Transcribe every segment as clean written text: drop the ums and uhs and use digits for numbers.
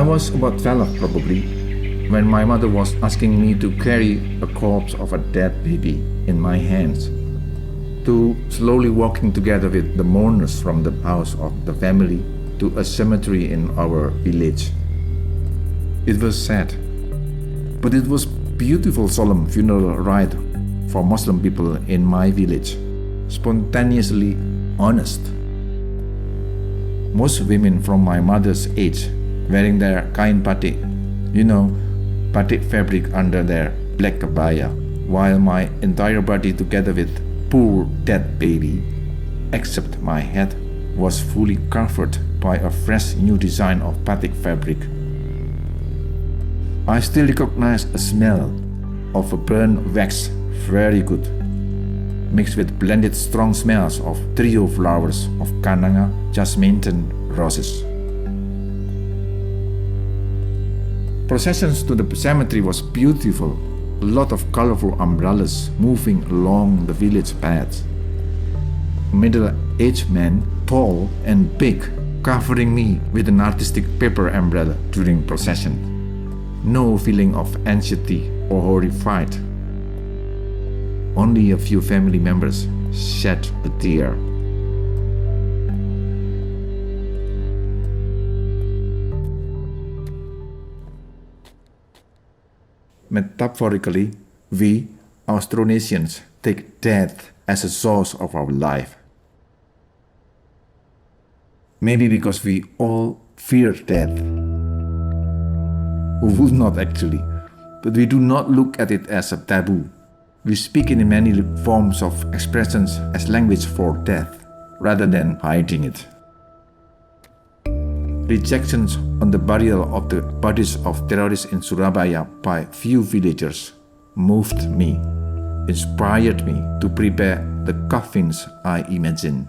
was about 12 probably, when my mother was asking me to carry a corpse of a dead baby in my hands, to slowly walking together with the mourners from the house of the family to a cemetery in our village. It was sad, but it was beautiful solemn funeral rite for Muslim people in my village, spontaneously honest. Most women from my mother's age wearing their kain batik, batik fabric under their black kabaya, while my entire body together with poor dead baby, except my head, was fully covered by a fresh new design of batik fabric. I still recognize a smell of a burnt wax, very good, mixed with blended strong smells of trio flowers of kananga, jasmine and roses. Processions to the cemetery was beautiful, a lot of colorful umbrellas moving along the village paths. A middle-aged man, tall and big, covering me with an artistic paper umbrella during procession. No feeling of anxiety or horrified. Only a few family members shed a tear. Metaphorically, we, Austronesians, take death as a source of our life. Maybe because we all fear death. We would not actually, but we do not look at it as a taboo. We speak in many forms of expressions as language for death, rather than hiding it. Rejections on the burial of the bodies of terrorists in Surabaya by few villagers moved me, inspired me to prepare the coffins I imagine.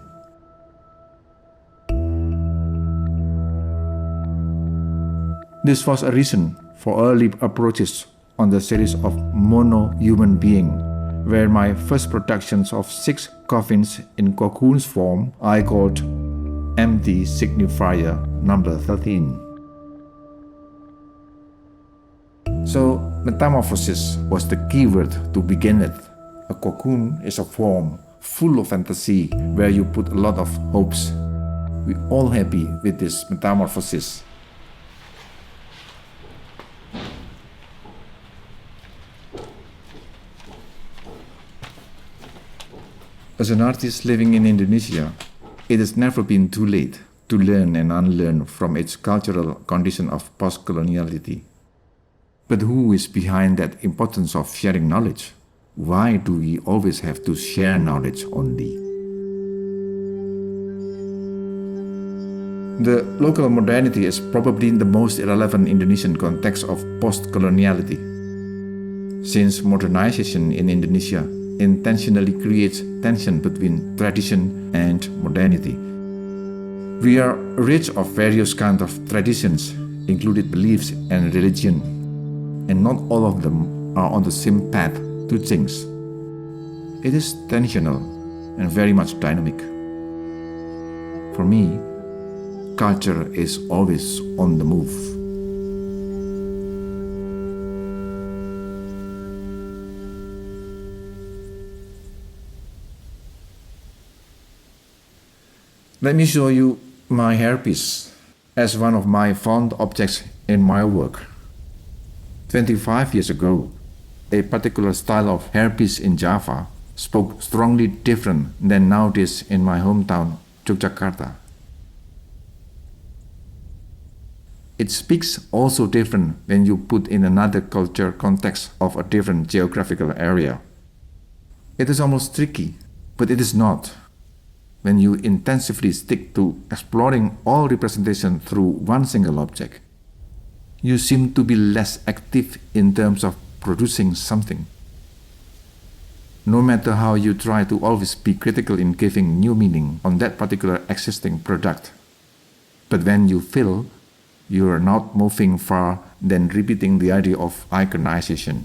This was a reason for early approaches on the series of Mono Human Being, where my first productions of 6 coffins in cocoon's form I called Empty Signifier number 13. So, metamorphosis was the keyword to begin with. A cocoon is a form full of fantasy where you put a lot of hopes. We're all happy with this metamorphosis. As an artist living in Indonesia, it has never been too late to learn and unlearn from its cultural condition of post-coloniality. But who is behind that importance of sharing knowledge? Why do we always have to share knowledge only? The local modernity is probably the most irrelevant Indonesian context of post-coloniality, since modernization in Indonesia intentionally creates tension between tradition and modernity. We are rich of various kinds of traditions, including beliefs and religion, and not all of them are on the same path to things. It is tensional and very much dynamic. For me, culture is always on the move. Let me show you my hairpiece as one of my fond objects in my work. 25 years ago, a particular style of hairpiece in Java spoke strongly different than nowadays in my hometown, Jakarta. It speaks also different when you put in another culture context of a different geographical area. It is almost tricky, but it is not. When you intensively stick to exploring all representation through one single object, you seem to be less active in terms of producing something. No matter how you try to always be critical in giving new meaning on that particular existing product. But when you feel you are not moving far than repeating the idea of iconization.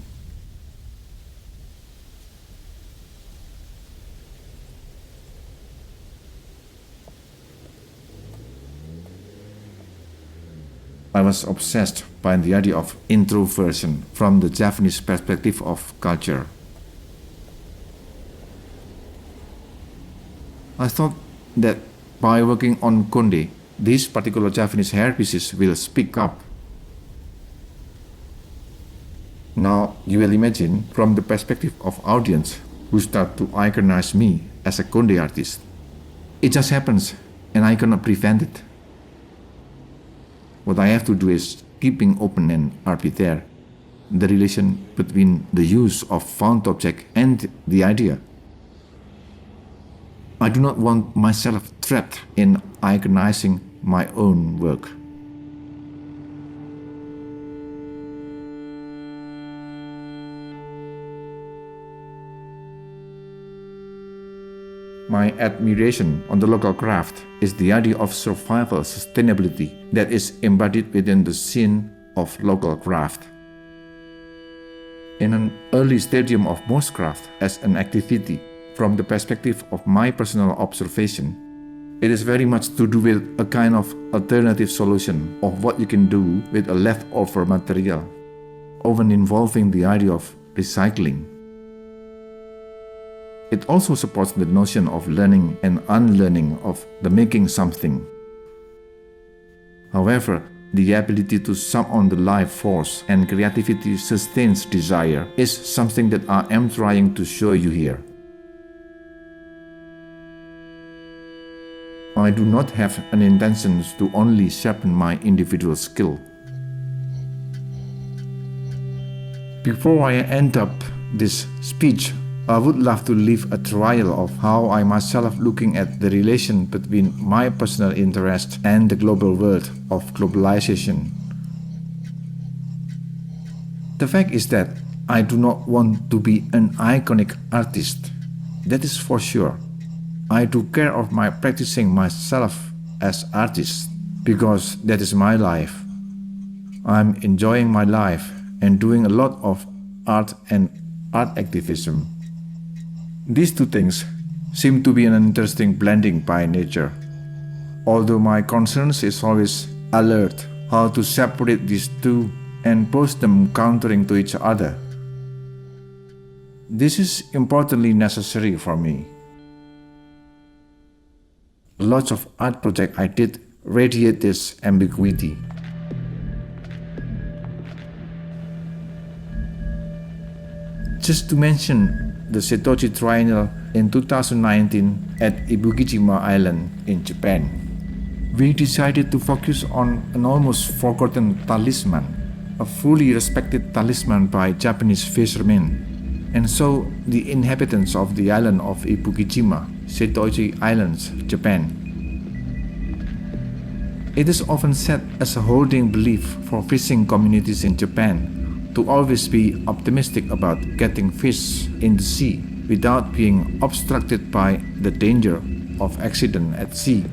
I was obsessed by the idea of introversion from the Japanese perspective of culture. I thought that by working on konde, these particular Japanese hairpieces will speak up. Now you will imagine from the perspective of audience who start to iconize me as a konde artist. It just happens and I cannot prevent it. What I have to do is keeping open and arbitrary the relation between the use of found object and the idea. I do not want myself trapped in iconizing my own work. My admiration on the local craft is the idea of survival sustainability that is embodied within the scene of local craft. In an early stadium of most craft as an activity, from the perspective of my personal observation, it is very much to do with a kind of alternative solution of what you can do with a leftover material, often involving the idea of recycling. It also supports the notion of learning and unlearning of the making something. However, the ability to summon the life force and creativity sustains desire is something that I am trying to show you here. I do not have an intention to only sharpen my individual skill. Before I end up this speech, I would love to leave a trial of how I myself looking at the relation between my personal interest and the global world of globalization. The fact is that I do not want to be an iconic artist. That is for sure. I do care of my practicing myself as artist because that is my life. I'm enjoying my life and doing a lot of art and art activism. These two things seem to be an interesting blending by nature, although my concerns is always alert how to separate these two and post them countering to each other. This is importantly necessary for me. Lots of art projects I did radiate this ambiguity. Just to mention the Setochi Triennial in 2019 at Ibukijima Island in Japan, we decided to focus on an almost forgotten talisman, a fully respected talisman by Japanese fishermen, and so the inhabitants of the island of Ibukijima, Setochi Islands, Japan. It is often said as a holding belief for fishing communities in Japan to always be optimistic about getting fish in the sea without being obstructed by the danger of accident at sea.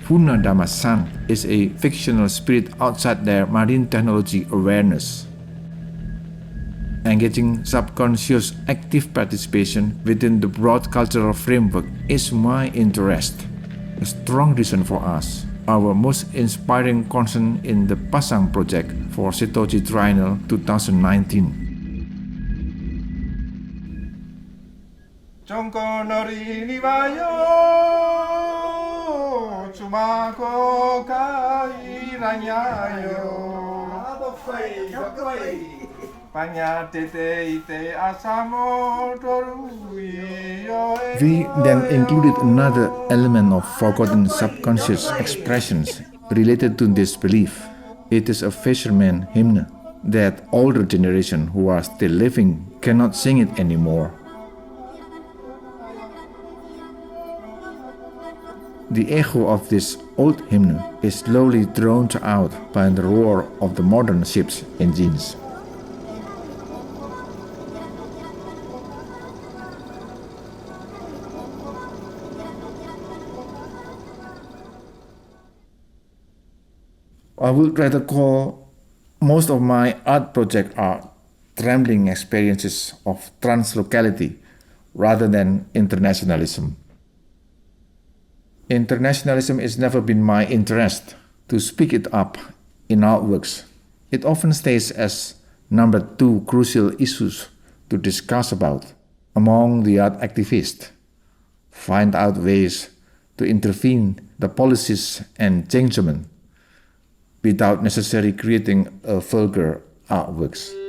Funadama-san is a fictional spirit outside their marine technology awareness. Engaging subconscious active participation within the broad cultural framework is my interest, a strong reason for us. Our most inspiring concern in the Pasang project for Setochi Triennial 2019. We then included another element of forgotten subconscious expressions related to this belief. It is a fisherman hymn that older generation who are still living cannot sing it anymore. The echo of this old hymn is slowly drowned out by the roar of the modern ship's engines. I would rather call most of my art projects are trembling experiences of translocality rather than internationalism. Internationalism has never been my interest. To speak it up in artworks, it often stays as number two crucial issues to discuss about among the art activists. Find out ways to intervene the policies and change them without necessarily creating a vulgar artworks.